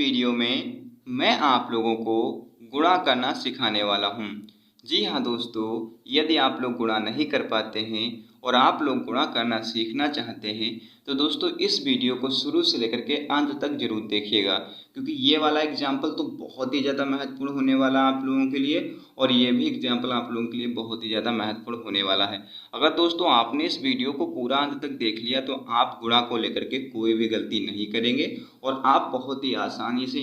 Video में मैं आप लोगों को गुणा करना सिखाने वाला हूँ। जी हाँ दोस्तों, यदि आप लोग गुणा नहीं कर पाते हैं और आप लोग गुणा करना सीखना चाहते हैं तो दोस्तों इस वीडियो को शुरू से लेकर के अंत तक जरूर देखिएगा, क्योंकि ये वाला एग्जाम्पल तो बहुत ही ज़्यादा महत्वपूर्ण होने वाला है आप लोगों के लिए, और ये भी एग्जाम्पल आप लोगों के लिए बहुत ही ज़्यादा महत्वपूर्ण होने वाला है। अगर दोस्तों आपने इस वीडियो को पूरा अंत तक देख लिया तो आप गुणा को लेकर के कोई भी गलती नहीं करेंगे और आप बहुत ही आसानी से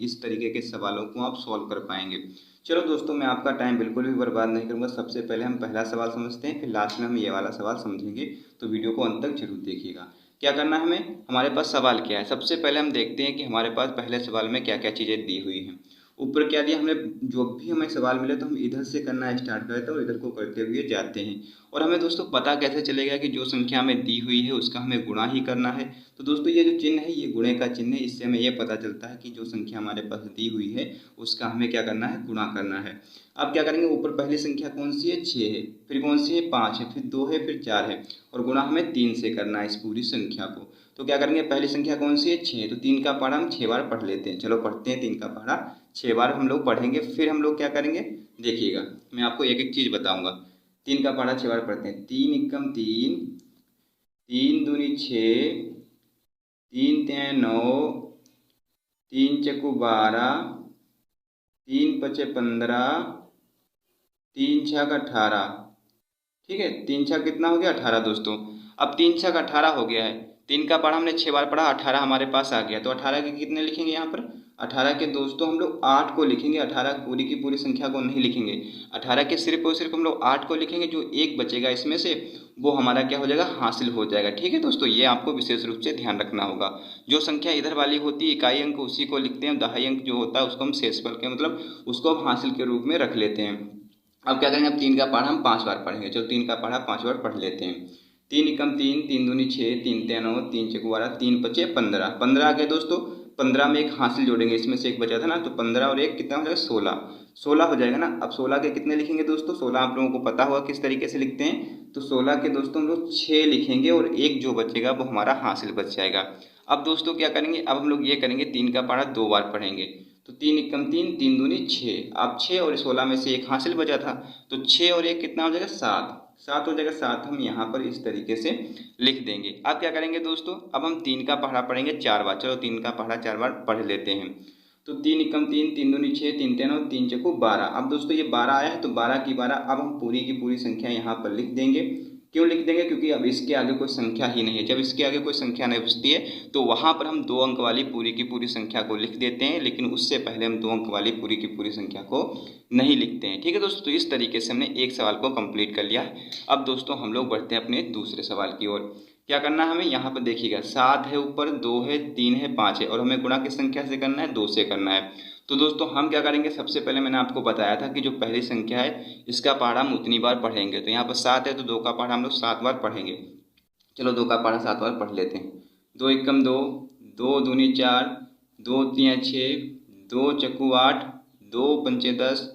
इस तरीके के सवालों को आप सॉल्व कर पाएंगे। चलो दोस्तों, मैं आपका टाइम बिल्कुल भी बर्बाद नहीं करूंगा। सबसे पहले हम पहला सवाल समझते हैं, फिर लास्ट में हम ये वाला सवाल समझेंगे, तो वीडियो को अंत तक जरूर देखिएगा। क्या करना है हमें, हमारे पास सवाल क्या है। सबसे पहले हम देखते हैं कि हमारे पास पहले सवाल में क्या क्या चीज़ें दी हुई हैं। ऊपर क्या दिया हमने, जो भी हमें सवाल मिले तो हम इधर से करना स्टार्ट करते हैं और इधर को करते हुए जाते हैं। और हमें दोस्तों पता कैसे चलेगा कि जो संख्या हमें दी हुई है उसका हमें गुणा ही करना है। तो दोस्तों ये जो चिन्ह है ये गुणे का चिन्ह है, इससे हमें ये पता चलता है कि जो संख्या हमारे पास दी हुई है उसका हमें क्या करना है, गुणा करना है। अब क्या करेंगे, ऊपर पहली संख्या कौन सी है, 6 है, फिर कौन सी है, 5 है, फिर 2 है, फिर 4 है, और गुणा हमें 3 से करना है इस पूरी संख्या को। तो क्या करेंगे, पहली संख्या कौन सी है, 6, तो 3 का पहाड़ा हम 6 बार पढ़ लेते हैं। चलो पढ़ते हैं, 3 का पहाड़ा 6 बार हम लोग पढ़ेंगे। फिर हम लोग क्या करेंगे, देखिएगा मैं आपको एक एक चीज़ बताऊंगा। 3 का पहाड़ा 6 बार पढ़ते हैं। 3 एकम 3, 3 दूनी 6, 3 तिहाई 9, 3 चक्कू 12, 3 पचे 15, 3 छक 18। ठीक है, 3 छक कितना हो गया, 18 दोस्तों। अब 3 छक 18 हो गया है। 3 का पढ़ा हमने 6 बार पढ़ा, 18 हमारे पास आ गया। तो 18 के कितने लिखेंगे यहाँ पर, 18 के दोस्तों हम लोग 8 को लिखेंगे। 18 पूरी की पूरी संख्या को नहीं लिखेंगे, 18 के सिर्फ और सिर्फ हम लोग 8 को लिखेंगे। जो एक बचेगा इसमें से वो हमारा क्या हो जाएगा, हासिल हो जाएगा। ठीक है दोस्तों, ये आपको विशेष रूप से ध्यान रखना होगा। जो संख्या इधर वाली होती है इकाई अंक उसी को लिखते हैं, दहाई अंक जो होता है उसको हम शेषफल के मतलब उसको हम हासिल के रूप में रख लेते हैं। अब क्या करेंगे, अब 3 का पढ़ा हम 5 बार पढ़ेंगे। चलो 3 का पढ़ा 5 बार पढ़ लेते हैं। 3 एकम 3, 3 दूनी 6, 3 तिया 9, 3 चक 12, 3 पचे 15। 15 आ गया दोस्तों। 15 में एक हासिल जोड़ेंगे, इसमें से एक बचा था ना, तो 15 और एक कितना हो जाएगा, 16। 16 हो जाएगा ना। अब 16 के कितने लिखेंगे दोस्तों, 16 आप लोगों को पता होगा किस तरीके से लिखते हैं। तो 16 के दोस्तों हम लोग 6 लिखेंगे और एक जो बचेगा वो हमारा हासिल बच जाएगा। अब दोस्तों क्या करेंगे, अब हम लोग ये करेंगे, 3 का पढ़ा 2 बार पढ़ेंगे। तो 3 एकम 3, 3 दूनी 6। अब 6 और 16 में से एक हासिल बचा था, तो 6 और एक कितना हो जाएगा, 7। 7 हो जाएगा, 7 हम यहाँ पर इस तरीके से लिख देंगे। अब क्या करेंगे दोस्तों, अब हम 3 का पहाड़ा पढ़ेंगे 4 बार। चलो 3 का पहाड़ा 4 बार पढ़ लेते हैं। तो 3 एकम 3, 3 दूनी 6, 3 तिया 9, 3 चक्कू 12। अब दोस्तों ये 12 आया है, तो 12 की 12 अब हम पूरी की पूरी संख्या यहाँ पर लिख देंगे। क्यों लिख देंगे, क्योंकि अब इसके आगे कोई संख्या ही नहीं है। जब इसके आगे कोई संख्या नहीं बचती है तो वहाँ पर हम 2 अंक वाली पूरी की पूरी संख्या को लिख देते हैं, लेकिन उससे पहले हम 2 अंक वाली पूरी की पूरी संख्या को नहीं लिखते हैं। ठीक है दोस्तों, तो इस तरीके से हमने एक सवाल को कंप्लीट कर लिया है। अब दोस्तों हम लोग बढ़ते हैं अपने दूसरे सवाल की ओर। क्या करना है हमें, यहाँ पर देखिएगा 7 है, ऊपर 2 है, 3 है, 5 है, और हमें गुणा किस संख्या से करना है, 2 से करना है। तो दोस्तों हम क्या करेंगे, सबसे पहले मैंने आपको बताया था कि जो पहली संख्या है इसका पहाड़ा हम उतनी बार पढ़ेंगे। तो यहाँ पर 7 है तो 2 का पहाड़ा हम लोग 7 बार पढ़ेंगे। चलो 2 का पहाड़ा 7 बार पढ़ लेते हैं। 2 एकम 2, 2 दूनी 4, 2 तिया 6, 2 चक्कू 8, 2 पंचे 10,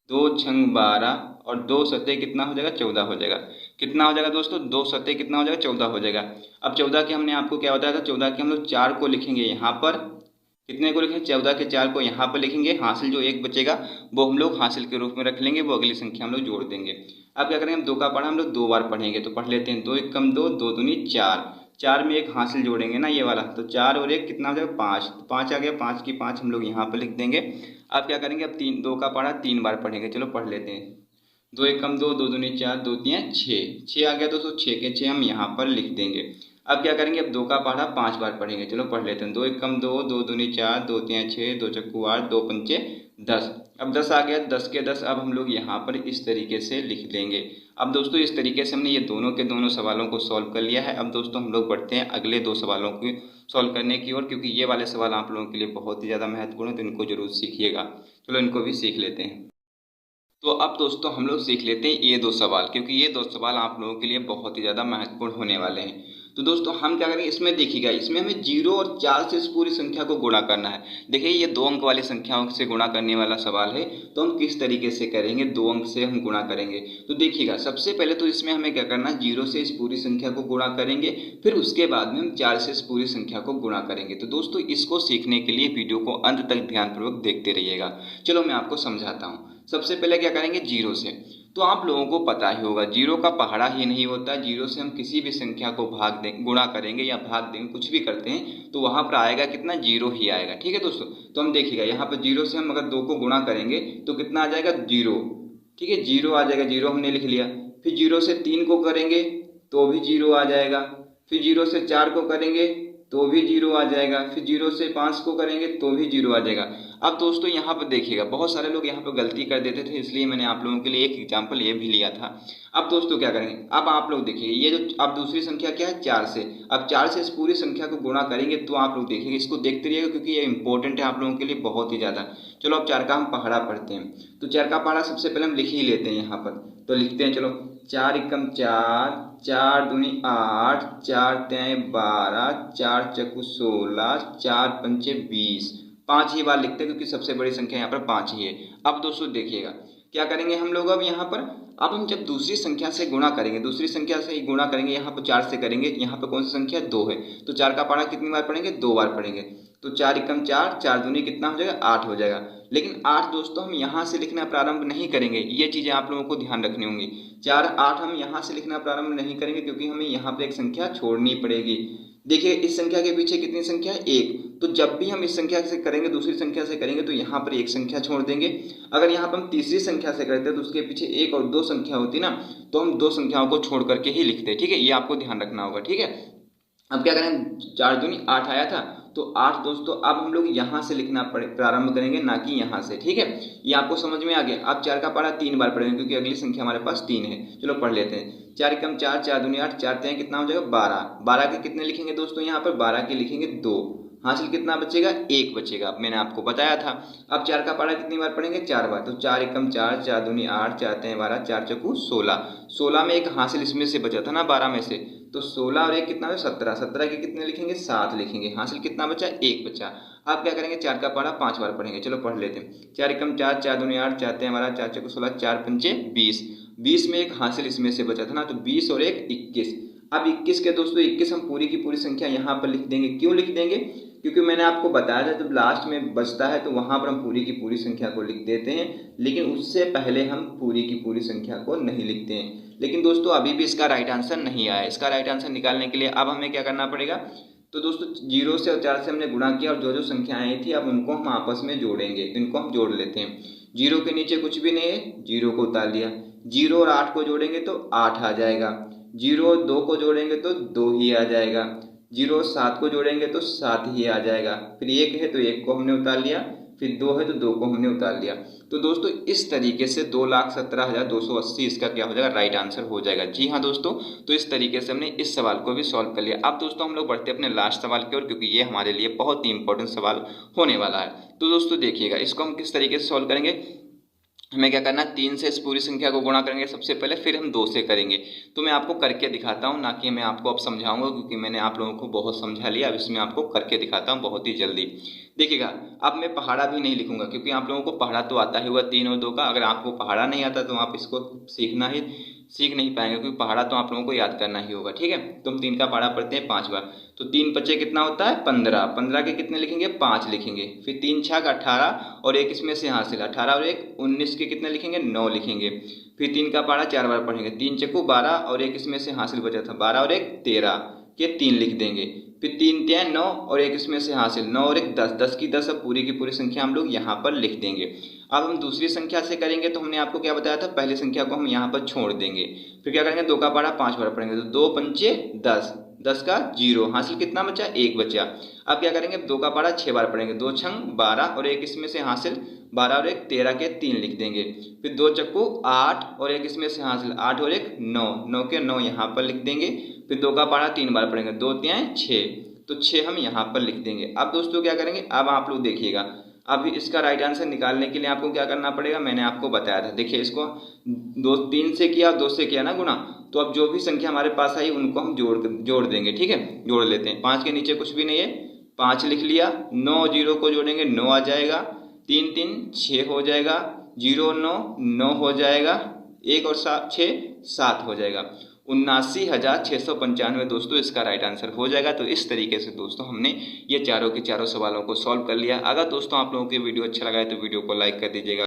2 छंग 12, और 2 सत्ते कितना हो जाएगा, 14 हो जाएगा। कितना हो जाएगा दोस्तों, 2 सत्ते कितना हो जाएगा, 14 हो जाएगा। अब 14 के हमने आपको क्या बताया था, 14 के हम लोग 4 को लिखेंगे यहाँ पर। कितने को लिखें, 14 के 4 को यहाँ पर लिखेंगे। हासिल जो एक बचेगा वो हम लोग हासिल के रूप में रख लेंगे, वो अगली संख्या हम लोग जोड़ देंगे। अब क्या करेंगे, हम 2 का पढ़ा हम लोग 2 बार पढ़ेंगे। तो पढ़ लेते हैं। 2 एकम 2, 2 दूनी 4, 4 में एक हासिल जोड़ेंगे ना ये वाला, तो 4 और एक कितना हो जाएगा, 5। तो 5 आ गया, 5 की 5 हम लोग यहाँ पर लिख देंगे। अब क्या करेंगे, अब 2 का पढ़ा 3 बार पढ़ेंगे। चलो पढ़ लेते हैं। 2 एकम 2, 2 दूनी 4, 2 तिया 6, 6 आ गया दोस्तों। 6 के 6 हम यहाँ पर लिख देंगे। अब क्या करेंगे, अब 2 का पहाड़ा 5 बार पढ़ेंगे। चलो पढ़ लेते हैं। 2 एकम 2, 2 दूनी 4, 2 तिया 6, 2 चक्कू 8, 2 पंचे 10। अब 10 आ गया, 10 के 10 अब हम लोग यहाँ पर इस तरीके से लिख देंगे। अब दोस्तों इस तरीके से हमने ये दोनों के दोनों सवालों को सॉल्व कर लिया है। अब दोस्तों हम लोग बढ़ते हैं अगले 2 सवालों को सॉल्व करने की ओर, क्योंकि ये वाले सवाल आप लोगों के लिए बहुत ही ज़्यादा महत्वपूर्ण है, तो इनको जरूर सीखिएगा। चलो इनको भी सीख लेते हैं। तो अब दोस्तों हम लोग सीख लेते हैं ये 2 सवाल, क्योंकि ये 2 सवाल आप लोगों के लिए बहुत ही ज़्यादा महत्वपूर्ण होने वाले हैं। तो दोस्तों हम क्या करेंगे, इसमें देखिएगा, इसमें हमें 0 और 4 से इस पूरी संख्या को गुणा करना है। देखिए ये 2 अंक वाली संख्याओं से गुणा करने वाला सवाल है, तो हम किस तरीके से करेंगे, 2 अंक से हम गुणा करेंगे। तो देखिएगा सबसे पहले तो इसमें हमें क्या करना है, 0 से इस पूरी संख्या को गुणा करेंगे, फिर उसके बाद में हम 4 से इस पूरी संख्या को गुणा करेंगे। तो दोस्तों इसको सीखने के लिए वीडियो को अंत तक ध्यानपूर्वक देखते रहिएगा। चलो मैं आपको समझाता हूँ। सबसे पहले क्या करेंगे, 0 से। तो आप लोगों को पता ही होगा 0 का पहाड़ा ही नहीं होता। 0 से हम किसी भी संख्या को भाग दें, गुणा करेंगे या भाग देंगे, कुछ भी करते हैं तो वहां पर आएगा कितना, 0 ही आएगा। ठीक है दोस्तों, तो हम देखिएगा यहाँ पर 0 से हम अगर 2 को गुणा करेंगे तो कितना आ जाएगा, 0। ठीक है, 0 आ जाएगा, 0 हमने लिख लिया। फिर 0 से 3 को करेंगे तो भी 0 आ जाएगा। फिर 0 से 4 को करेंगे तो भी 0 आ जाएगा। फिर 0 से 5 को करेंगे तो भी 0 आ जाएगा। अब दोस्तों यहाँ पर देखिएगा, बहुत सारे लोग यहाँ पर गलती कर देते थे, इसलिए मैंने आप लोगों के लिए एक एग्जाम्पल ये भी लिया था। अब दोस्तों क्या करेंगे, अब आप लोग देखिए, ये जो अब दूसरी संख्या क्या है, 4 से। अब 4 से इस पूरी संख्या को गुणा करेंगे तो आप लोग देखिएगा, इसको देखते रहिएगा क्योंकि ये इंपॉर्टेंट है आप लोगों के लिए बहुत ही ज़्यादा। चलो अब 4 का हम पहाड़ा पढ़ते हैं। तो 4 का पहाड़ा सबसे पहले हम लिख ही लेते हैं यहाँ पर, तो लिखते हैं। चलो 4 एकम 4, 4 दूनी 8, 4 तें 12, 4 चक्कू 16, 4 पंचे 20। 5 ही बार लिखते हैं क्योंकि सबसे बड़ी संख्या यहाँ पर 5 ही है। अब दोस्तों देखिएगा क्या करेंगे हम लोग, अब यहाँ पर अब हम जब दूसरी संख्या से गुणा करेंगे, दूसरी संख्या से ही गुणा करेंगे, यहाँ पर 4 से करेंगे, यहाँ पर कौन सी संख्या 2 है, तो 4 का पहाड़ा कितनी बार पढ़ेंगे, 2 बार पढ़ेंगे। तो 4 एकम 4, 4 दूनी कितना हो जाएगा, 8 हो जाएगा। लेकिन 8 दोस्तों हम यहाँ से लिखना प्रारंभ नहीं करेंगे, ये चीज़ें आप लोगों को ध्यान रखनी होंगी। 4 8 हम यहाँ से लिखना प्रारंभ नहीं करेंगे क्योंकि हमें यहाँ पर एक संख्या छोड़नी पड़ेगी। देखिए इस संख्या के पीछे कितनी संख्या है, 1। तो जब भी हम इस संख्या से करेंगे, दूसरी संख्या से करेंगे, तो यहाँ पर एक संख्या छोड़ देंगे। अगर यहाँ पर हम तीसरी संख्या से करते हैं तो उसके पीछे 1 और 2 संख्या होती ना, तो हम 2 संख्याओं को छोड़ करके ही लिखते हैं। ठीक है, ये आपको ध्यान रखना होगा। ठीक है, अब क्या करें, 4 दूनी 8 आया था, तो 8 दोस्तों अब हम लोग यहाँ से लिखना प्रारंभ करेंगे, ना कि यहाँ से। ठीक है, ये आपको समझ में आ गया। अब 4 का पहाड़ा 3 बार पढ़ेंगे क्योंकि अगली संख्या हमारे पास 3 है। चलो पढ़ लेते हैं। 4 एकम 4, 4 दूनी 8, 4 तें कितना हो जाएगा, 12। 12 के कितने लिखेंगे दोस्तों, यहाँ पर 12 के लिखेंगे 2। हासिल कितना बचेगा, 1 बचेगा, मैंने आपको बताया था। अब 4 का पहाड़ा कितनी बार पढ़ेंगे, 4 बार। तो 4 एकम 4, 4 दूनी 8, 4 तें 12, 4 चक्कू 16। 16 में एक हासिल इसमें से बचा था ना 12 में से, तो 16 और 1 कितना है, 17। 17 के कितने लिखेंगे, 7 लिखेंगे। हासिल कितना बचा, 1 बचा। अब क्या करेंगे, 4 का पहाड़ा 5 बार पढ़ेंगे। चलो पढ़ लेते हैं। 4 एकम 4, 4 दूनी 8, 4 तें 12, 4 चक्कू 16, 4 पंचे 20। 20 में एक हासिल इसमें से बचा था ना, तो 20 और 1 21। अब 21 के दोस्तों 21 हम पूरी की पूरी संख्या यहाँ पर लिख देंगे। क्यों लिख देंगे, क्योंकि मैंने आपको बताया था जब लास्ट में बचता है तो वहां पर हम पूरी की पूरी संख्या को लिख देते हैं, लेकिन उससे पहले हम पूरी की पूरी संख्या को नहीं लिखते हैं। लेकिन दोस्तों अभी भी इसका राइट आंसर नहीं आया। इसका राइट आंसर निकालने के लिए अब हमें क्या करना पड़ेगा, तो दोस्तों 0 से और 4 से हमने गुणा किया और जो जो संख्याएं आई थी अब उनको हम आपस में जोड़ेंगे, तो इनको हम जोड़ लेते हैं। 0 के नीचे कुछ भी नहीं है, 0 को उतार लिया। 0 और 8 को जोड़ेंगे तो 8 आ जाएगा। 0 और 2 को जोड़ेंगे तो 2 ही आ जाएगा। 0 और 7 को जोड़ेंगे तो 7 ही आ जाएगा। फिर 1 है तो 1 को हमने उतार लिया, फिर 2 है तो 2 को हमने उतार लिया। तो दोस्तों इस तरीके से 2,17,280 इसका क्या हो जाएगा, राइट आंसर हो जाएगा। जी हाँ दोस्तों, तो इस तरीके से हमने इस सवाल को भी सॉल्व कर लिया। अब दोस्तों हम लोग बढ़ते हैं अपने लास्ट सवाल की ओर, क्योंकि ये हमारे लिए बहुत ही इंपॉर्टेंट सवाल होने वाला है। तो दोस्तों देखिएगा, इसको हम किस तरीके से सॉल्व करेंगे। हमें क्या करना है, 3 से इस पूरी संख्या को गुणा करेंगे सबसे पहले, फिर हम 2 से करेंगे। तो मैं आपको करके दिखाता हूँ, ना कि मैं आपको अब समझाऊंगा, क्योंकि मैंने आप लोगों को बहुत समझा लिया। अब इसमें आपको करके दिखाता हूँ बहुत ही जल्दी। देखिएगा, अब मैं पहाड़ा भी नहीं लिखूंगा क्योंकि आप लोगों को पहाड़ा तो आता ही हुआ 3 और 2 का। अगर आपको पहाड़ा नहीं आता तो आप इसको सीख नहीं पाएंगे, क्योंकि पहाड़ा तो आप लोगों को याद करना ही होगा। ठीक है, तो हम 3 का पहाड़ा पढ़ते हैं 5 बार। तो 3 पचे कितना होता है, 15। 15 के कितने लिखेंगे, 5 लिखेंगे। फिर 3 छक 18 और 1 इसमें से हासिल, 18 और 1 19 के कितने लिखेंगे, 9 लिखेंगे। फिर 3 का पहाड़ा 4 बार पढ़ेंगे। 3 चक्कू 12 और 1 इसमें से हासिल बचा था, 12 और 1 13 के 3 लिख देंगे। फिर 3 तें 9 और 1 इसमें से हासिल, 9 और 1 10, 10 की 10। अब पूरी की पूरी संख्या हम लोग यहाँ पर लिख देंगे। अब हम दूसरी संख्या से करेंगे, तो हमने आपको क्या बताया था, पहली संख्या को हम यहाँ पर छोड़ देंगे। फिर क्या करेंगे, 2 का पहाड़ा 5 बार पढ़ेंगे। तो 2 पंचे 10, 10 का 0, हासिल कितना बचा, 1 बचा। अब क्या करेंगे, 2 का पहाड़ा 6 बार पढ़ेंगे। 2 छंग 12 और 1 इसमें से हासिल, 12 और 1 13 के 3 लिख देंगे। फिर 2 चक्कू 8 और 1 इसमें से हासिल, 8 और 1 9, 9 के 9 यहाँ पर लिख देंगे। फिर 2 का पहाड़ा 3 बार पढ़ेंगे। 2 तें 6, तो 6 हम यहाँ पर लिख देंगे। अब दोस्तों क्या करेंगे, अब आप लोग देखिएगा, अब इसका राइट आंसर निकालने के लिए आपको क्या करना पड़ेगा, मैंने आपको बताया था। देखिए इसको 3 से किया, 2 से किया ना गुणा, तो अब जो भी संख्या हमारे पास आई उनको हम जोड़ देंगे। ठीक है, जोड़ लेते हैं। 5 के नीचे कुछ भी नहीं है, 5 लिख लिया। 9 0 को जोड़ेंगे 9 आ जाएगा, 3 3 6 हो जाएगा, 0 9 9 हो जाएगा, 1 और 6 7 हो जाएगा। 79,695 दोस्तों इसका राइट आंसर हो जाएगा। तो इस तरीके से दोस्तों हमने ये चारों के चारों सवालों को सॉल्व कर लिया। अगर दोस्तों आप लोगों को वीडियो अच्छा लगा है तो वीडियो को लाइक कर दीजिएगा।